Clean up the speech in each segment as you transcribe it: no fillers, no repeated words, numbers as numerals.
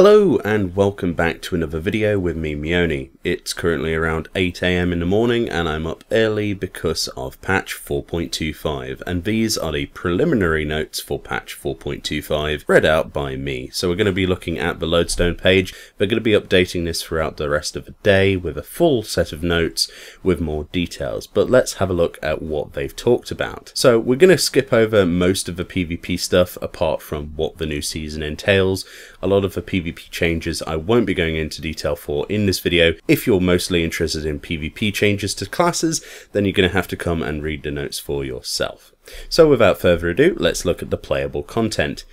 Hello and welcome back to another video with me, Meoni. It's currently around 8 AM in the morning and I'm up early because of patch 4.25, and these are the preliminary notes for patch 4.25 read out by me. So we're going to be looking at the lodestone page. We're going to be updating this throughout the rest of the day with a full set of notes with more details, but let's have a look at what they've talked about. So we're going to skip over most of the PvP stuff apart from what the new season entails. A lot of the PvP changes I won't be going into detail for in this video. If you're mostly interested in PvP changes to classes, then you're going to have to come and read the notes for yourself. So without further ado, let's look at the playable content.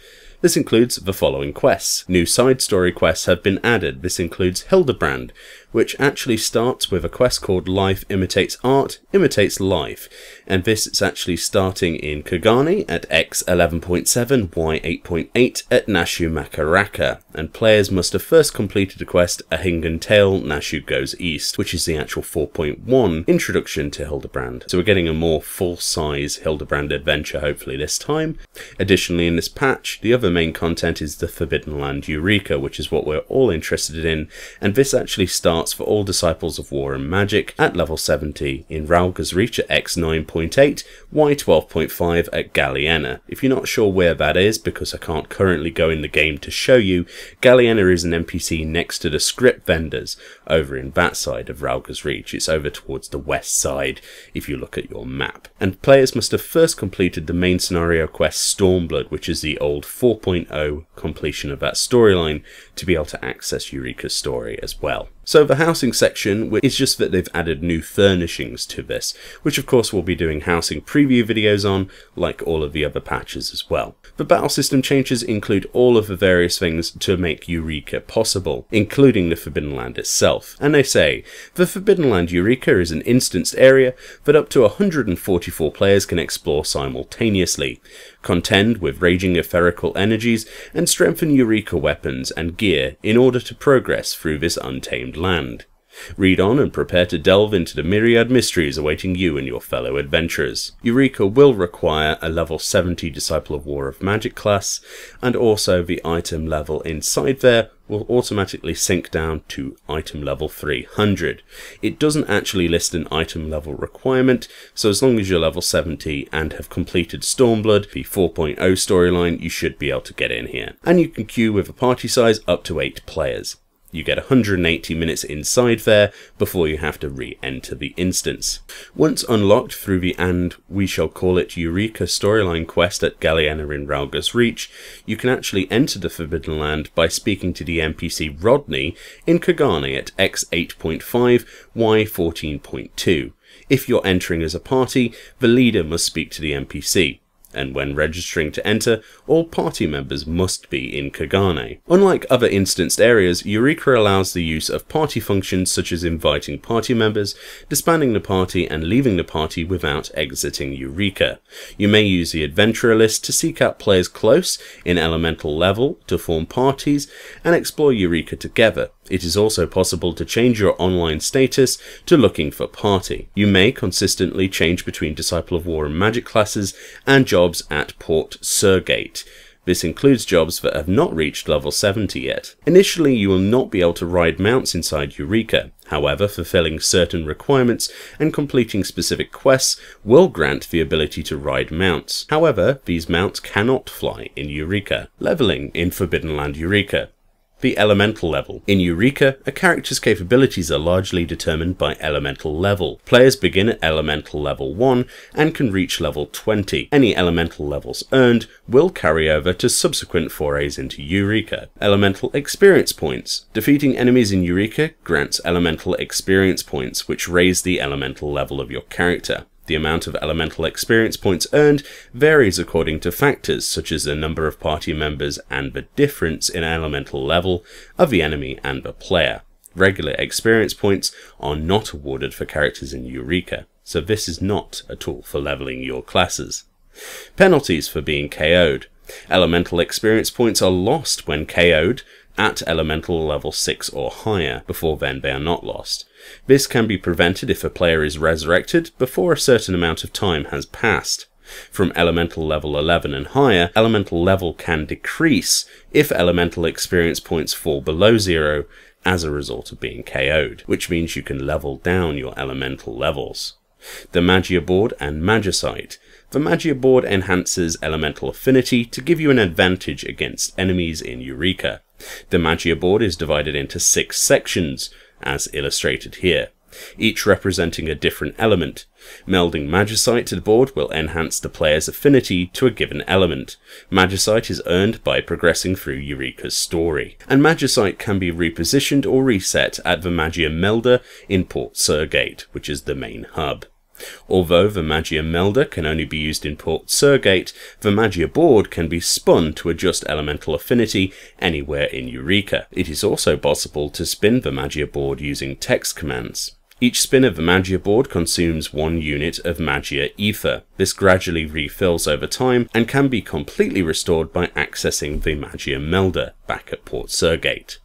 This includes the following quests. New side story quests have been added. This includes Hildebrand, which actually starts with a quest called Life Imitates Art, Imitates Life. And this is actually starting in Kagane at X 11.7, Y 8.8 at Nashu Makaraka. And players must have first completed the quest A Hingan Tale, Nashu Goes East, which is the actual 4.1 introduction to Hildebrand. So we're getting a more full-size Hildebrand adventure hopefully this time. Additionally, in this patch, the other main content is the Forbidden Land Eureka, which is what we're all interested in, and this actually starts for all Disciples of War and Magic at level 70 in Ralga's Reach at X 9.8, Y 12.5 at Galliena. If you're not sure where that is, because I can't currently go in the game to show you, Galliena is an NPC next to the script vendors over in that side of Ralga's Reach. It's over towards the west side if you look at your map. And players must have first completed the main scenario quest Stormblood, which is the old 4.0 completion of that storyline, to be able to access Eureka's story as well. So the housing section is just that they've added new furnishings to this, which of course we'll be doing housing preview videos on, like all of the other patches as well. The battle system changes include all of the various things to make Eureka possible, including the Forbidden Land itself. And they say, the Forbidden Land Eureka is an instanced area that up to 144 players can explore simultaneously, contend with raging etherical energies, and strengthen Eureka weapons and gear in order to progress through this untamed land. Read on and prepare to delve into the myriad mysteries awaiting you and your fellow adventurers. Eureka will require a level 70 Disciple of War of Magic class, and also the item level inside there will automatically sync down to item level 300. It doesn't actually list an item level requirement, so as long as you're level 70 and have completed Stormblood, the 4.0 storyline, you should be able to get in here. And you can queue with a party size up to 8 players. You get 180 minutes inside there before you have to re-enter the instance. Once unlocked through the we shall call it Eureka storyline quest at Galliena in Ralga's Reach, you can actually enter the Forbidden Land by speaking to the NPC Rodney in Kagane at X 8.5, Y 14.2. If you're entering as a party, the leader must speak to the NPC. And when registering to enter, all party members must be in Kagane. Unlike other instanced areas, Eureka allows the use of party functions such as inviting party members, disbanding the party, and leaving the party without exiting Eureka. You may use the adventurer list to seek out players close in elemental level to form parties and explore Eureka together. It is also possible to change your online status to looking for party. You may consistently change between Disciple of War and Magic classes and jobs at Port Surgate. This includes jobs that have not reached level 70 yet. Initially, you will not be able to ride mounts inside Eureka. However, fulfilling certain requirements and completing specific quests will grant the ability to ride mounts. However, these mounts cannot fly in Eureka. Leveling in Forbidden Land Eureka. The elemental level. In Eureka, a character's capabilities are largely determined by elemental level. Players begin at elemental level 1 and can reach level 20. Any elemental levels earned will carry over to subsequent forays into Eureka. Elemental experience points. Defeating enemies in Eureka grants elemental experience points, which raise the elemental level of your character. The amount of elemental experience points earned varies according to factors such as the number of party members and the difference in elemental level of the enemy and the player. Regular experience points are not awarded for characters in Eureka, so this is not a tool for leveling your classes. Penalties for being KO'd. Elemental experience points are lost when KO'd at elemental level 6 or higher. Before then they are not lost. This can be prevented if a player is resurrected before a certain amount of time has passed. From elemental level 11 and higher, elemental level can decrease if elemental experience points fall below 0 as a result of being KO'd, which means you can level down your elemental levels. The Magia board and Magicite. The Magia board enhances elemental affinity to give you an advantage against enemies in Eureka. The Magia board is divided into 6 sections, as illustrated here, each representing a different element. Melding Magicite to the board will enhance the player's affinity to a given element. Magicite is earned by progressing through Eureka's story, and Magicite can be repositioned or reset at the Magia Melder in Port Surgate, which is the main hub. Although the Magia Melder can only be used in Port Surgate, the Magia board can be spun to adjust elemental affinity anywhere in Eureka. It is also possible to spin the Magia board using text commands. Each spin of the Magia board consumes 1 unit of Magia Ether. This gradually refills over time and can be completely restored by accessing the Magia Melder back at Port Surgate.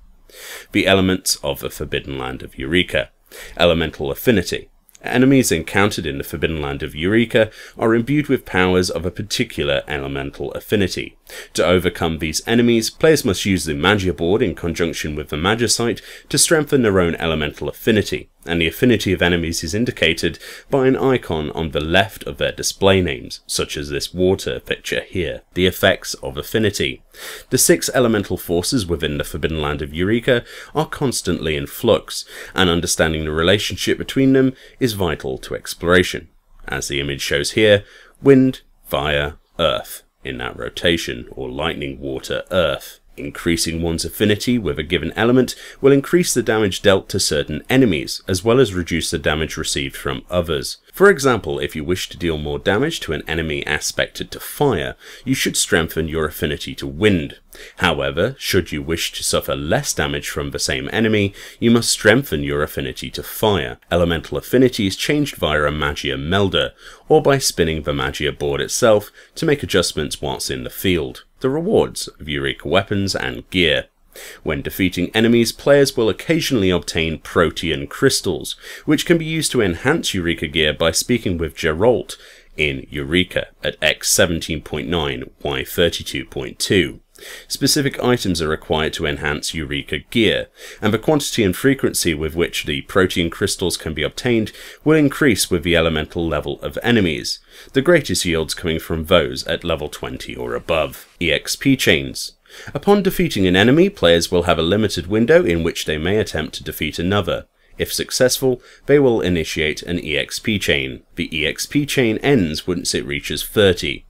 The elements of the Forbidden Land of Eureka. Elemental affinity. Enemies encountered in the Forbidden Land of Eureka are imbued with powers of a particular elemental affinity. To overcome these enemies, players must use the Magia board in conjunction with the Magicite to strengthen their own elemental affinity, and the affinity of enemies is indicated by an icon on the left of their display names, such as this water picture here. The effects of affinity. The 6 elemental forces within the Forbidden Land of Eureka are constantly in flux, and understanding the relationship between them is vital to exploration. As the image shows here, wind, fire, earth, in that rotation, or lightning, water, earth. Increasing one's affinity with a given element will increase the damage dealt to certain enemies, as well as reduce the damage received from others. For example, if you wish to deal more damage to an enemy aspected to fire, you should strengthen your affinity to wind. However, should you wish to suffer less damage from the same enemy, you must strengthen your affinity to fire. Elemental affinity is changed via a Magia Melder, or by spinning the Magia board itself to make adjustments whilst in the field. The rewards of Eureka weapons and gear. When defeating enemies, players will occasionally obtain Protean crystals, which can be used to enhance Eureka gear by speaking with Geralt in Eureka at X 17.9, Y 32.2. Specific items are required to enhance Eureka gear, and the quantity and frequency with which the Protean crystals can be obtained will increase with the elemental level of enemies, the greatest yields coming from those at level 20 or above. EXP chains. Upon defeating an enemy, players will have a limited window in which they may attempt to defeat another. If successful, they will initiate an EXP chain. The EXP chain ends once it reaches 30.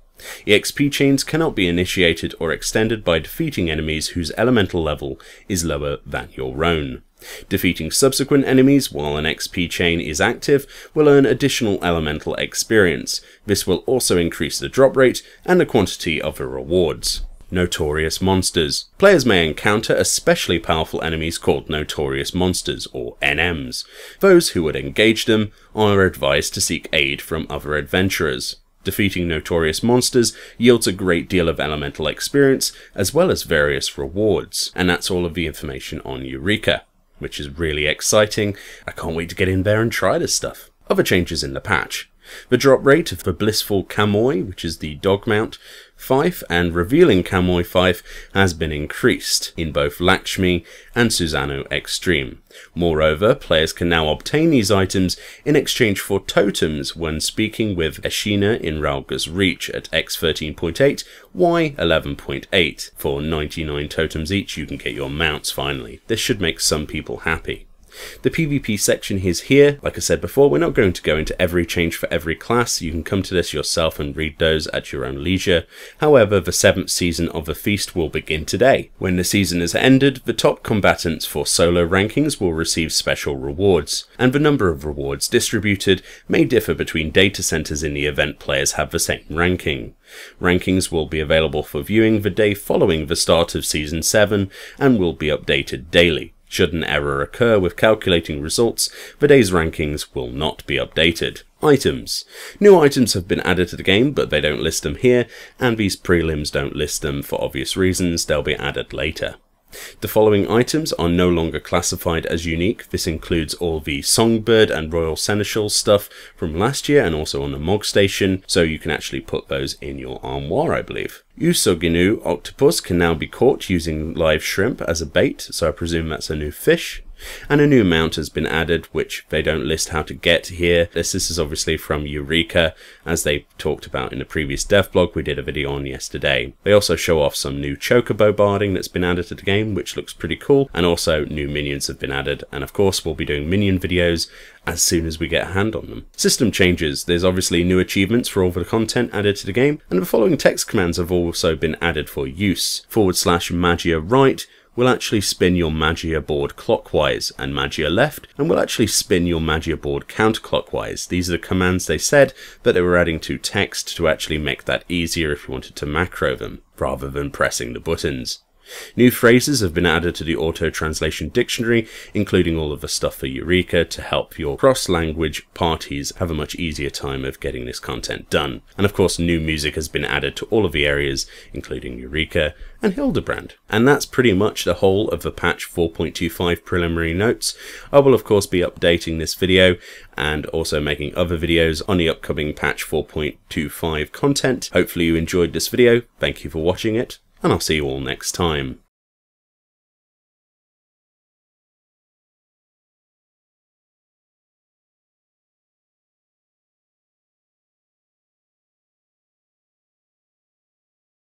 EXP chains cannot be initiated or extended by defeating enemies whose elemental level is lower than your own. Defeating subsequent enemies while an XP chain is active will earn additional elemental experience. This will also increase the drop rate and the quantity of the rewards. Notorious monsters. Players may encounter especially powerful enemies called Notorious Monsters, or NMs. Those who would engage them are advised to seek aid from other adventurers. Defeating Notorious Monsters yields a great deal of elemental experience, as well as various rewards. And that's all of the information on Eureka, which is really exciting. I can't wait to get in there and try this stuff. Other changes in the patch. The drop rate of the Blissful Kamoi, which is the dog mount, fife, and Revealing Kamoi fife has been increased in both Lakshmi and Susano Extreme. Moreover, players can now obtain these items in exchange for totems when speaking with Eshina in Ralga's Reach at X 13.8, Y 11.8. For 99 totems each, you can get your mounts finally. This should make some people happy. The PvP section is here. Like I said before, we're not going to go into every change for every class. You can come to this yourself and read those at your own leisure. However, the 7th season of the Feast will begin today. When the season has ended, the top combatants for solo rankings will receive special rewards, and the number of rewards distributed may differ between data centers in the event players have the same ranking. Rankings will be available for viewing the day following the start of Season 7 and will be updated daily. Should an error occur with calculating results, the day's rankings will not be updated. Items. New items have been added to the game, but they don't list them here, and these prelims don't list them for obvious reasons. They'll be added later. The following items are no longer classified as unique. This includes all the Songbird and Royal Seneschal stuff from last year and also on the Mog Station, so you can actually put those in your armoire, I believe. Usoginu octopus can now be caught using live shrimp as a bait, so I presume that's a new fish. And a new mount has been added, which they don't list how to get here. This is obviously from Eureka, as they talked about in the previous dev blog we did a video on yesterday. They also show off some new chocobo barding that's been added to the game, which looks pretty cool, and also new minions have been added, and of course we'll be doing minion videos as soon as we get a hand on them. System changes. There's obviously new achievements for all the content added to the game, and the following text commands have also been added for use. /Magia right will actually spin your Magia board clockwise, and Magia left and will actually spin your Magia board counterclockwise. These are the commands they said, but they were adding to text to actually make that easier if you wanted to macro them, rather than pressing the buttons. New phrases have been added to the auto-translation dictionary, including all of the stuff for Eureka to help your cross-language parties have a much easier time of getting this content done. And of course, new music has been added to all of the areas, including Eureka and Hildebrand. And that's pretty much the whole of the patch 4.25 preliminary notes. I will of course be updating this video and also making other videos on the upcoming patch 4.25 content. Hopefully you enjoyed this video. Thank you for watching it, and I'll see you all next time.